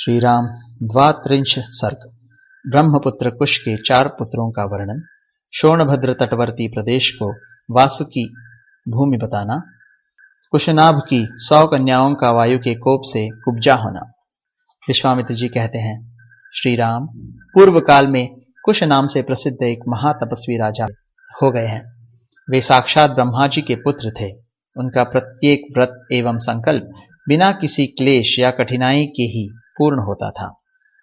श्री राम द्वात्रिंश सर्ग। ब्रह्मपुत्र कुश के 4 पुत्रों का वर्णन। शोणभद्र तटवर्ती प्रदेश को वासुकी भूमि बताना। कुशनाभ की 100 कन्याओं का वायु के कोप से कुब्जा होना। विश्वामित्र जी कहते हैं, श्री राम पूर्व काल में कुश नाम से प्रसिद्ध एक महातपस्वी राजा हो गए हैं। वे साक्षात ब्रह्मा जी के पुत्र थे। उनका प्रत्येक व्रत एवं संकल्प बिना किसी क्लेश या कठिनाई के ही पूर्ण होता था।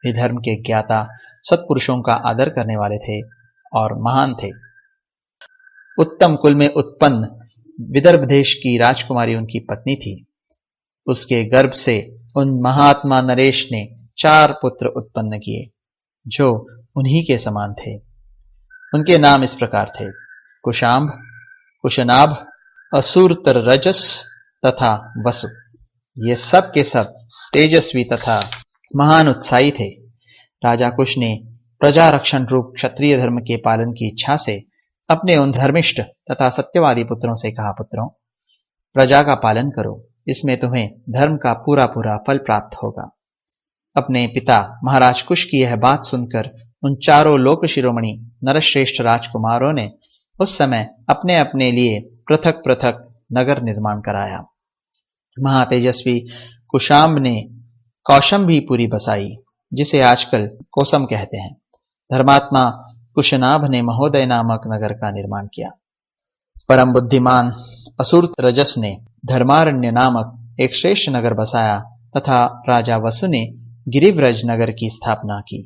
वे धर्म के ज्ञाता, सत्पुरुषों का आदर करने वाले थे और महान थे। उत्तम कुल में उत्पन्न विदर्भ देश की राजकुमारी उनकी पत्नी थी। उसके गर्भ से उन महात्मा नरेश ने 4 पुत्र उत्पन्न किए, जो उन्हीं के समान थे। उनके नाम इस प्रकार थे: कुशांभ, कुशनाभ, असुरतररजस तथा वसु। ये सब के सब तेजस्वी तथा महान उत्साही थे। राजा कुश ने प्रजा रक्षण रूप क्षत्रिय धर्म के पालन की इच्छा से अपने उन धर्मिष्ठ तथा सत्यवादी पुत्रों से कहा, पुत्रों, प्रजा का पालन करो, इसमें तुम्हें धर्म का पूरा पूरा फल प्राप्त होगा। अपने पिता महाराज कुश की यह बात सुनकर उन चारों लोक शिरोमणि नरश्रेष्ठ राजकुमारों ने उस समय अपने अपने लिए पृथक पृथक नगर निर्माण कराया। महातेजस्वी कुशांब ने कौशंबीपुरी बसाई, जिसे आजकल कोसम कहते हैं। धर्मात्मा कुशनाभ ने महोदय नामक नगर का निर्माण किया। परम बुद्धिमान असुरतरजस ने धर्मारण्य नामक एक श्रेष्ठ नगर बसाया तथा राजा वसु ने गिरिव्रज नगर की स्थापना की।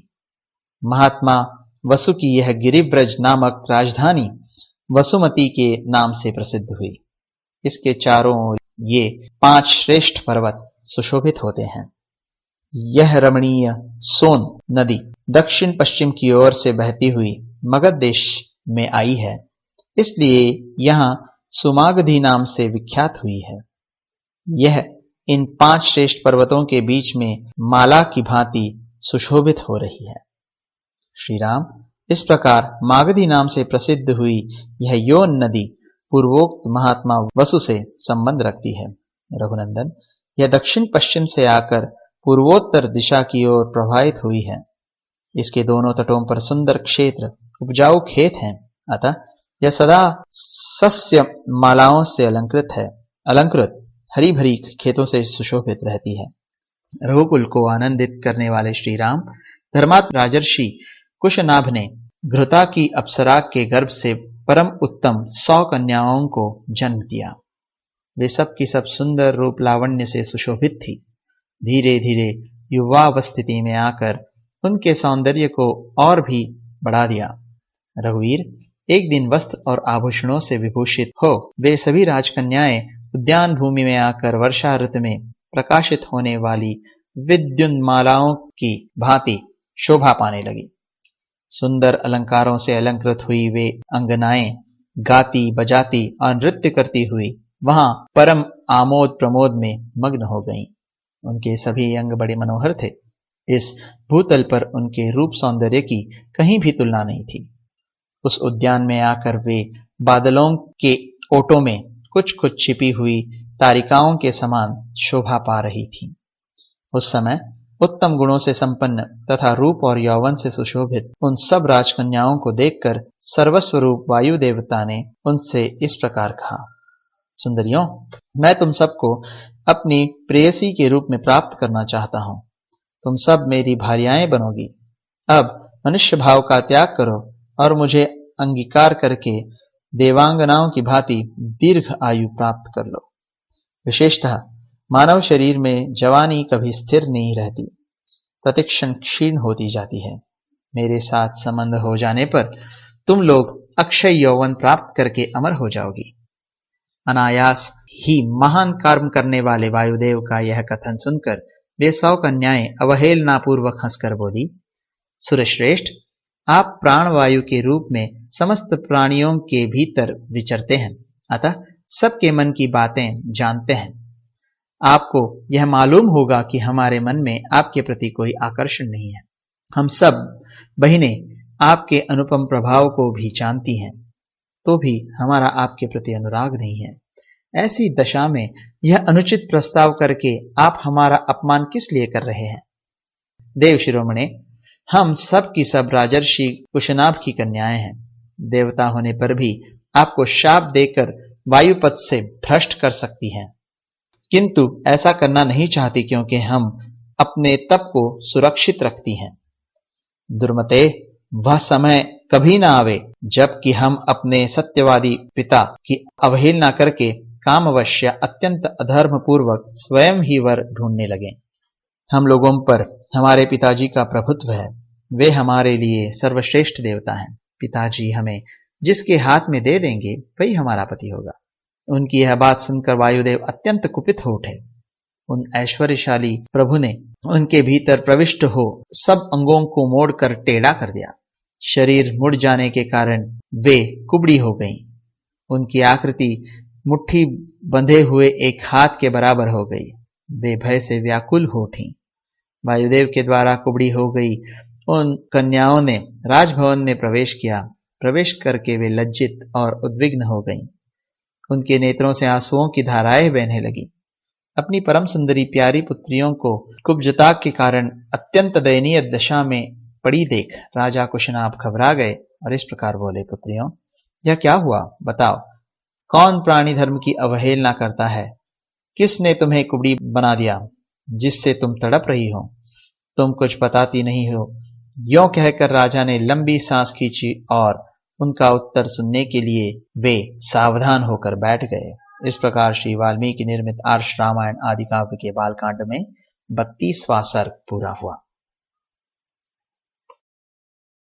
महात्मा वसु की यह गिरिव्रज नामक राजधानी वसुमती के नाम से प्रसिद्ध हुई। इसके चारों ओर ये 5 श्रेष्ठ पर्वत सुशोभित होते हैं। यह रमणीय सोन नदी दक्षिण पश्चिम की ओर से बहती हुई मगध देश में आई है, इसलिए यहां सुमागधी नाम से विख्यात हुई है। यह इन 5 श्रेष्ठ पर्वतों के बीच में माला की भांति सुशोभित हो रही है। श्री राम, इस प्रकार मागधी नाम से प्रसिद्ध हुई यह योन नदी पूर्वोक्त महात्मा वसु से संबंध रखती है। रघुनंदन, यह दक्षिण पश्चिम से आकर पूर्वोत्तर दिशा की ओर प्रवाहित हुई है। इसके दोनों तटों पर सुंदर क्षेत्र, उपजाऊ खेत हैं, अतः यह सदा सस्य मालाओं से अलंकृत हरी भरी खेतों से सुशोभित रहती है। रघुकुल को आनंदित करने वाले श्री राम धर्मात्मा राजर्षि कुशनाभ ने घृता की अप्सरा के गर्भ से परम उत्तम 100 कन्याओं को जन्म दिया। वे सब की सब सुंदर रूप लावण्य से सुशोभित थी। धीरे धीरे युवावस्थिति में आकर उनके सौंदर्य को और भी बढ़ा दिया। रघुवीर, एक दिन वस्त्र और आभूषणों से विभूषित हो वे सभी राजकन्याएं उद्यान भूमि में आकर वर्षा ऋतु में प्रकाशित होने वाली विद्युन्मालाओं की भांति शोभा पाने लगी। सुंदर अलंकारों से अलंकृत हुई वे अंगनाएं गाती बजाती और नृत्य करती हुई वहां परम आमोद प्रमोद में मग्न हो गईं। उनके सभी अंग बड़े मनोहर थे। इस भूतल पर उनके रूप सौंदर्य की कहीं भी तुलना नहीं थी। उस उद्यान में आकर वे बादलों के ओटों में कुछ कुछ छिपी हुई तारिकाओं के समान शोभा पा रही थी। उस समय उत्तम गुणों से संपन्न तथा रूप और यौवन से सुशोभित उन सब राजकन्याओं को देखकर सर्वस्वरूप वायु देवता ने उनसे इस प्रकार कहा, सुंदरियों, मैं तुम सबको अपनी प्रेयसी के रूप में प्राप्त करना चाहता हूं। तुम सब मेरी भार्याएं बनोगी। अब मनुष्य भाव का त्याग करो और मुझे अंगीकार करके देवांगनाओं की भांति दीर्घ आयु प्राप्त कर लो। विशेषतः मानव शरीर में जवानी कभी स्थिर नहीं रहती, प्रतिक्षण क्षीण होती जाती है। मेरे साथ संबंध हो जाने पर तुम लोग अक्षय यौवन प्राप्त करके अमर हो जाओगी। अनायास ही महान कर्म करने वाले वायुदेव का यह कथन सुनकर वे 100 कन्याएं अवहेलनापूर्वक हंसकर बोली, सुरश्रेष्ठ, आप प्राणवायु के रूप में समस्त प्राणियों के भीतर विचरते हैं, अतः सबके मन की बातें जानते हैं। आपको यह मालूम होगा कि हमारे मन में आपके प्रति कोई आकर्षण नहीं है। हम सब बहिनें आपके अनुपम प्रभाव को भी जानती हैं, तो भी हमारा आपके प्रति अनुराग नहीं है। ऐसी दशा में यह अनुचित प्रस्ताव करके आप हमारा अपमान किस लिए कर रहे हैं? देव शिरोमणे, हम सब की सब राजर्षि कुशनाभ की कन्याएं हैं। देवता होने पर भी आपको शाप देकर वायुपथ से भ्रष्ट कर सकती हैं, किंतु ऐसा करना नहीं चाहती क्योंकि हम अपने तप को सुरक्षित रखती हैं। दुर्मते, वह समय कभी ना आवे जबकि हम अपने सत्यवादी पिता की अवहेलना करके कामवश या अत्यंत अधर्म पूर्वक स्वयं ही वर ढूंढने लगे। हम लोगों पर हमारे पिताजी का प्रभुत्व है, वे हमारे लिए सर्वश्रेष्ठ देवता हैं। पिताजी हमें जिसके हाथ में दे देंगे वही हमारा पति होगा। उनकी यह बात सुनकर वायुदेव अत्यंत कुपित हो उठे। उन ऐश्वर्यशाली प्रभु ने उनके भीतर प्रविष्ट हो सब अंगों को मोड़कर टेढ़ा कर दिया। शरीर मुड़ जाने के कारण वे कुबड़ी हो गईं। उनकी आकृति मुट्ठी बंधे हुए एक हाथ के बराबर हो गई। वे भय से व्याकुल हो उठी। वायुदेव के द्वारा कुबड़ी हो गई उन कन्याओं ने राजभवन में प्रवेश किया। प्रवेश करके वे लज्जित और उद्विग्न हो गईं। उनके नेत्रों से आंसुओं की धाराएं बहने लगी। अपनी परम सुंदरी प्यारी पुत्रियों को कुब्जता के कारण अत्यंत दयनीय दशा में पड़ी देख राजा कुशनाभ घबरा गए और इस प्रकार बोले, पुत्रियों, यह क्या हुआ? बताओ, कौन प्राणी धर्म की अवहेलना करता है? किसने तुम्हें कुबड़ी बना दिया जिससे तुम तड़प रही हो? तुम कुछ बताती नहीं हो। यों कहकर राजा ने लंबी सांस खींची और उनका उत्तर सुनने के लिए वे सावधान होकर बैठ गए। इस प्रकार श्री वाल्मीकि निर्मित आर्ष रामायण आदि काव्य के बालकांड में 32वां सर्ग पूरा हुआ।